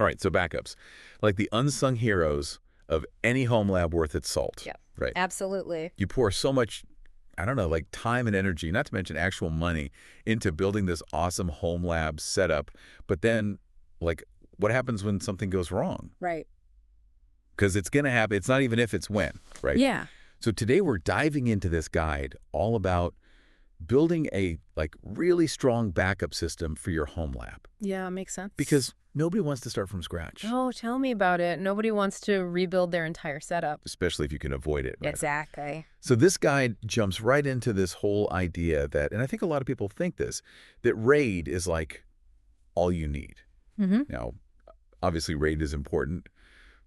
All right, so backups. Like the unsung heroes of any home lab worth its salt. Yeah, Right. absolutely. You pour so much, I don't know, like time and energy, not to mention actual money, into building this awesome home lab setup. But then, like, what happens when something goes wrong? Right. Because it's going to happen. It's not even if, it's when, right? Yeah. So today we're diving into this guide all about building a really strong backup system for your home lab. Yeah, makes sense. Because nobody wants to start from scratch, Oh, tell me about it. Nobody wants to rebuild their entire setup. especially if you can avoid it, right? Exactly. So this guide jumps right into this whole idea that, and I think a lot of people think this, that RAID is like all you need. Mm-hmm. Now, obviously RAID is important,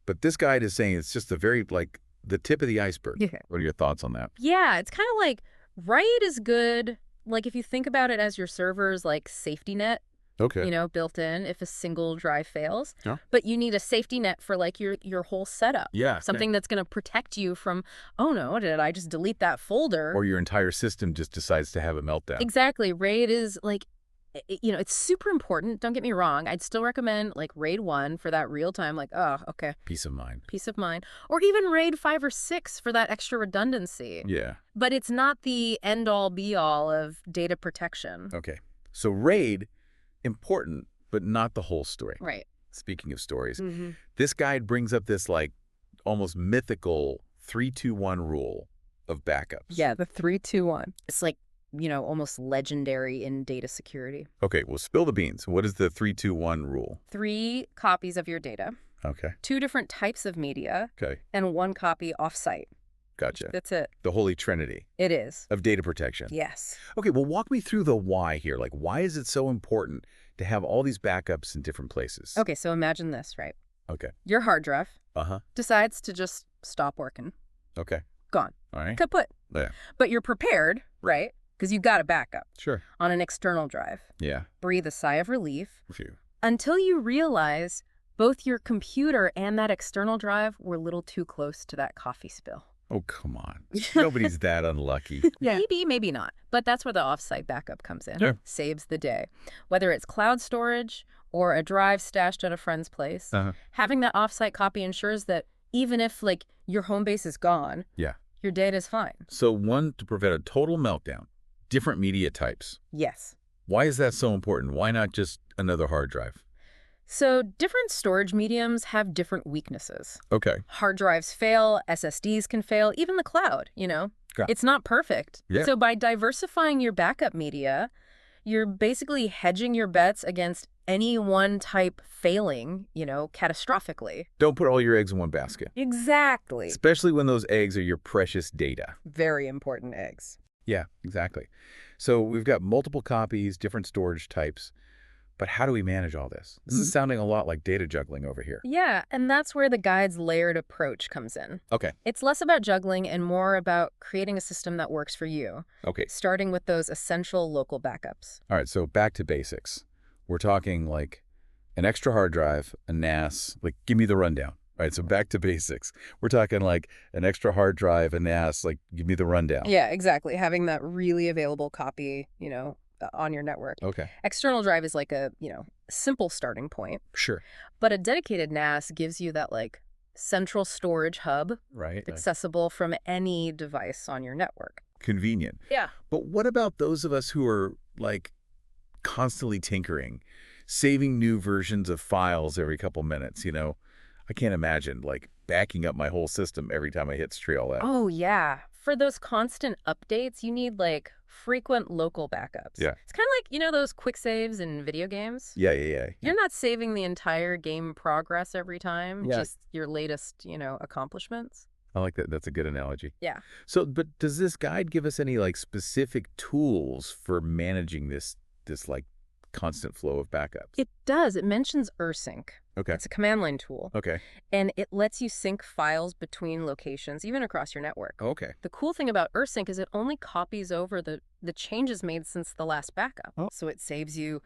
but this guide is saying it's just the tip of the iceberg. Yeah. What are your thoughts on that? Yeah, it's kind of like Riot is good. Like if you think about it as your server's like safety net, Okay. built in if a single drive fails. Yeah. But you need a safety net for like your whole setup. Yeah. Something that's going to protect you from, oh no, did I just delete that folder? Or your entire system just decides to have a meltdown. Exactly. RAID is like, it's super important. Don't get me wrong. I'd still recommend like RAID 1 for that real time, like, oh, okay, Peace of mind. peace of mind. Or even RAID 5 or 6 for that extra redundancy. Yeah. But it's not the end-all be-all of data protection. Okay. So RAID, important, but not the whole story. Right. Speaking of stories, Mm-hmm. this guide brings up this like almost mythical 3-2-1 rule of backups. Yeah, the 3-2-1. It's like, almost legendary in data security. Okay, well, spill the beans. What is the 3-2-1 rule? 3 copies of your data, Okay. 2 different types of media, Okay. and 1 copy offsite. Gotcha. That's it. The holy trinity It is. of data protection. Yes. Okay, well, walk me through the why here. Like, why is it so important to have all these backups in different places? Okay, so imagine this, right? Okay. Your hard drive Uh-huh. decides to just stop working. Okay. Gone. All right. Kaput. Yeah. But you're prepared, right? Because you got a backup Sure. on an external drive. Yeah. Breathe a sigh of relief Phew. until you realize both your computer and that external drive were a little too close to that coffee spill. Oh, come on. Nobody's that unlucky. Yeah. Maybe, maybe not. But that's where the offsite backup comes in. Sure. Saves the day. Whether it's cloud storage or a drive stashed at a friend's place, Uh-huh. having that offsite copy ensures that even if, like, your home base is gone, Yeah. your data's fine. So one, to prevent a total meltdown, different media types. Yes. Why is that so important? Why not just another hard drive? So different storage mediums have different weaknesses. Okay. Hard drives fail, SSDs can fail, even the cloud, Got it. It's not perfect. Yeah. So by diversifying your backup media, you're basically hedging your bets against any one type failing, catastrophically. Don't put all your eggs in one basket, Exactly. especially when those eggs are your precious data. Very important eggs. Yeah, exactly. So we've got multiple copies, different storage types, but how do we manage all this? This is sounding a lot like data juggling over here. Yeah, and that's where the guide's layered approach comes in. Okay. It's less about juggling and more about creating a system that works for you, Okay. starting with those essential local backups. All right, so back to basics. We're talking like an extra hard drive, a NAS, like give me the rundown. All right, so back to basics. We're talking like an extra hard drive, a NAS, like give me the rundown. Yeah, exactly. Having that really available copy, on your network. Okay. External drive is like a, simple starting point, Sure. but a dedicated NAS gives you that like central storage hub Right. accessible from any device on your network. Convenient. Yeah. But what about those of us who are like constantly tinkering, saving new versions of files every couple minutes, I can't imagine like backing up my whole system every time I hit Streol. Oh, yeah. For those constant updates, you need like frequent local backups. Yeah. It's kind of like, those quick saves in video games. Yeah. You're not saving the entire game progress every time, Yeah. just your latest, accomplishments. I like that. That's a good analogy. Yeah. So, but does this guide give us any like specific tools for managing this like constant flow of backups? It does. It mentions rsync. Okay. It's a command line tool, Okay. and it lets you sync files between locations, even across your network. Okay. The cool thing about rsync is it only copies over the changes made since the last backup. Oh. So it saves you,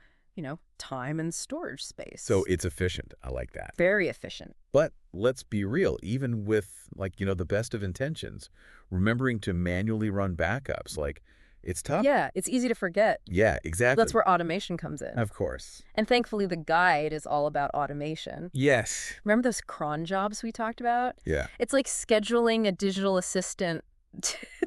time and storage space. So it's efficient. I like that. very efficient. But let's be real, even with like, the best of intentions, remembering to manually run backups, like It's tough. Yeah, it's easy to forget. Yeah, exactly. That's where automation comes in. Of course. And thankfully, the guide is all about automation. Yes. Remember those cron jobs we talked about? Yeah. It's like scheduling a digital assistant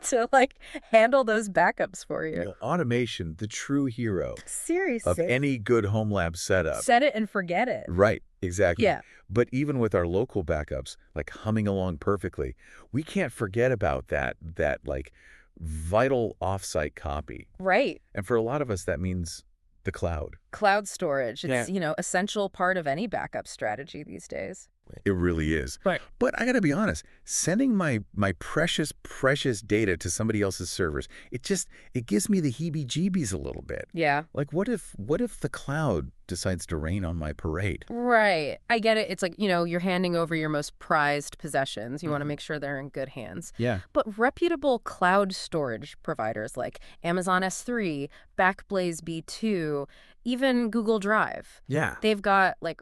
to like handle those backups for you. Automation, the true hero of Seriously. any good Homelab setup. Set it and forget it. Right, exactly. Yeah. But even with our local backups, like humming along perfectly, we can't forget about that like vital offsite copy. Right. And for a lot of us, that means the cloud. Cloud storage. It's, Yeah. Essential part of any backup strategy these days. It really is. Right. But I got to be honest, sending my precious, precious data to somebody else's servers, it gives me the heebie-jeebies a little bit. Yeah. Like, what if the cloud decides to rain on my parade? Right. I get it. It's like, you're handing over your most prized possessions. You want to make sure they're in good hands. Yeah. But reputable cloud storage providers like Amazon S3, Backblaze B2, even Google Drive. Yeah. They've got like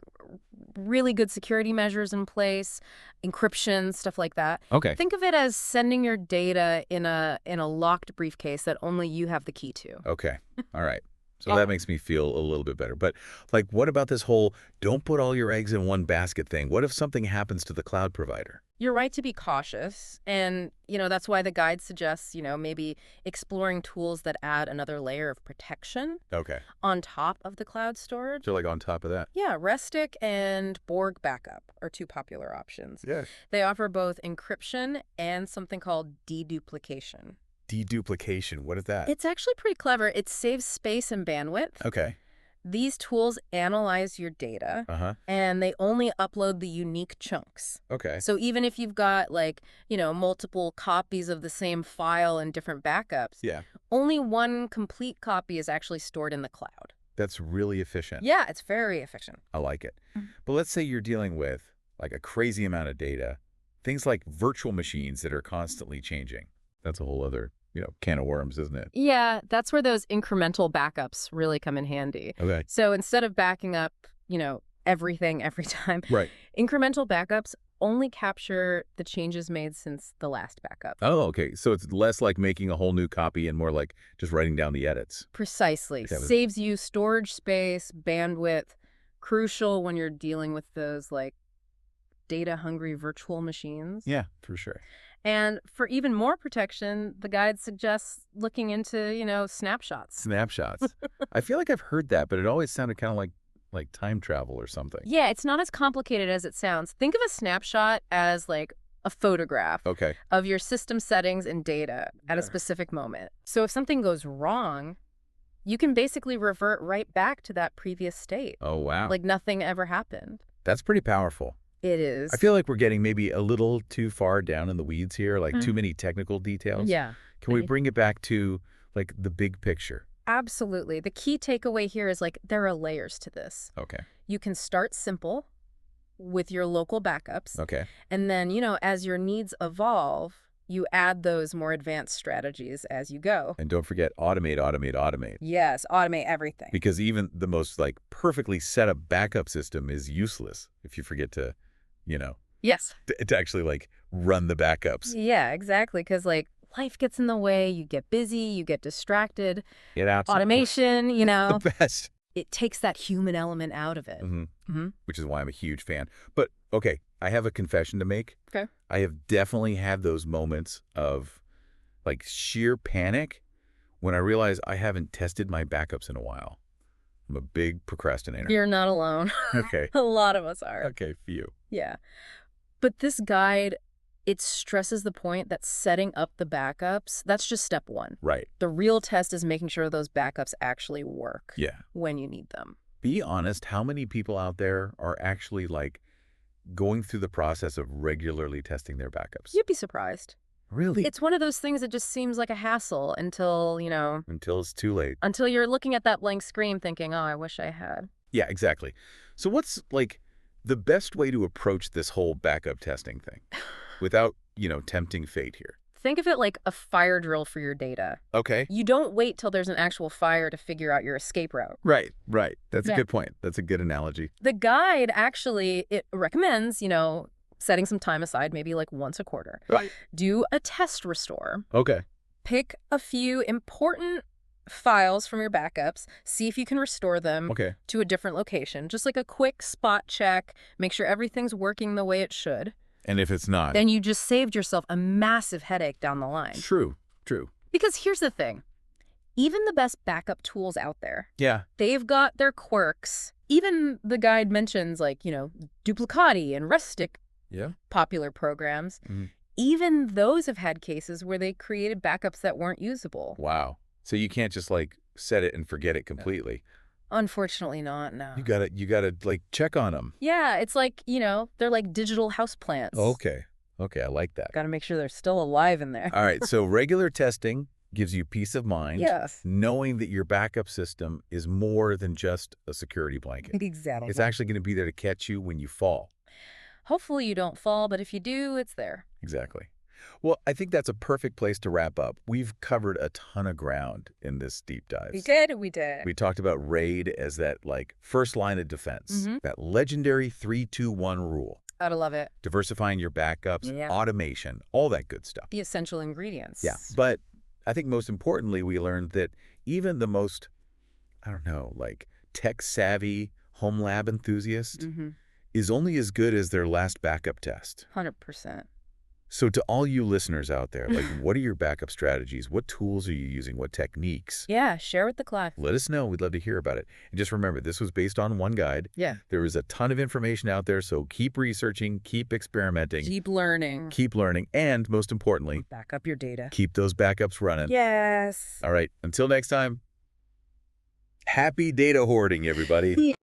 really good security measures in place, encryption, stuff like that. Okay. Think of it as sending your data in a locked briefcase that only you have the key to. Okay. All right. So that makes me feel a little bit better. But like, what about this whole don't put all your eggs in one basket thing? What if something happens to the cloud provider? You're right to be cautious. And, that's why the guide suggests, maybe exploring tools that add another layer of protection Okay. on top of the cloud storage. So like on top of that. Yeah, Restic and Borg backup are two popular options. Yeah. They offer both encryption and something called deduplication. Deduplication. What is that? It's actually pretty clever. It saves space and bandwidth. Okay. These tools analyze your data, Uh-huh. and they only upload the unique chunks. Okay. So even if you've got, like, multiple copies of the same file and different backups, Yeah. only one complete copy is actually stored in the cloud. That's really efficient. Yeah, it's very efficient. I like it. But let's say you're dealing with like a crazy amount of data, things like virtual machines that are constantly changing. That's a whole other, can of worms, isn't it? Yeah, that's where those incremental backups really come in handy. Okay. So instead of backing up, everything every time, Right. incremental backups only capture the changes made since the last backup. Oh, okay. So it's less like making a whole new copy and more like just writing down the edits. Precisely. Saves you storage space, bandwidth, crucial when you're dealing with those like data-hungry virtual machines. Yeah, for sure. And for even more protection, the guide suggests looking into, snapshots. Snapshots. I feel like I've heard that, but it always sounded kind of like time travel or something. Yeah, it's not as complicated as it sounds. Think of a snapshot as like a photograph Okay. of your system settings and data at a specific moment. So if something goes wrong, you can basically revert right back to that previous state. Oh, wow. Like nothing ever happened. That's pretty powerful. It is. I feel like we're getting maybe a little too far down in the weeds here, like too many technical details. Yeah. Can we bring it back to like the big picture? Absolutely. The key takeaway here is like there are layers to this. Okay. You can start simple with your local backups. Okay. And then, as your needs evolve, you add those more advanced strategies as you go. And don't forget, automate, automate, automate. Yes, automate everything. Because even the most like perfectly set up backup system is useless if you forget to, Yes. to actually like run the backups. Yeah, exactly. Because like life gets in the way, you get busy, you get distracted. Get out. Automation, The best. it takes that human element out of it. Which is why I'm a huge fan. But okay, I have a confession to make. Okay. I have definitely had those moments of like sheer panic when I realize I haven't tested my backups in a while. I'm a big procrastinator. You're not alone. Okay. A lot of us are. Okay, few. Yeah. But this guide, it stresses the point that setting up the backups, that's just step one. Right. The real test is making sure those backups actually work Yeah. when you need them. Be honest, how many people out there are actually like going through the process of regularly testing their backups? You'd be surprised. Really? It's one of those things that just seems like a hassle until, Until it's too late. until you're looking at that blank screen thinking, oh, I wish I had. Yeah, exactly. So what's like the best way to approach this whole backup testing thing without, tempting fate here? Think of it like a fire drill for your data. Okay. You don't wait till there's an actual fire to figure out your escape route. Right. That's Yeah. a good point. That's a good analogy. The guide actually, it recommends, setting some time aside, maybe like once a quarter. Right. Do a test restore. Okay. Pick a few important files from your backups, see if you can restore them Okay. to a different location. Just like a quick spot check, make sure everything's working the way it should. And if it's not? Then you just saved yourself a massive headache down the line. True. True. Because here's the thing. Even the best backup tools out there, Yeah. they've got their quirks. Even the guide mentions, like, Duplicati and Rustic, Yeah. popular programs. Mhm. Even those have had cases where they created backups that weren't usable. Wow. So you can't just like set it and forget it completely. Unfortunately not, no. You gotta like check on them. Yeah, it's like, they're like digital houseplants. Okay. Okay, I like that. Got to make sure they're still alive in there. All right, so regular testing gives you peace of mind. Yes. Knowing that your backup system is more than just a security blanket. Exactly. It's actually going to be there to catch you when you fall. Hopefully you don't fall, but if you do, it's there. Exactly. Well, I think that's a perfect place to wrap up. We've covered a ton of ground in this deep dive. We did. We talked about RAID as that like first line of defense, that legendary 3-2-1 rule. Gotta love it. Diversifying your backups, automation, all that good stuff. The essential ingredients. Yeah, but I think most importantly, we learned that even the most, like tech-savvy Homelab enthusiast is only as good as their last backup test. 100%. So to all you listeners out there, like what are your backup strategies? What tools are you using? What techniques? Yeah, share with the class. Let us know. We'd love to hear about it. And just remember, this was based on one guide. Yeah. There is a ton of information out there, so keep researching, keep experimenting. Keep learning. Keep learning, and most importantly, back up your data. keep those backups running. Yes. All right, until next time, happy data hoarding, everybody.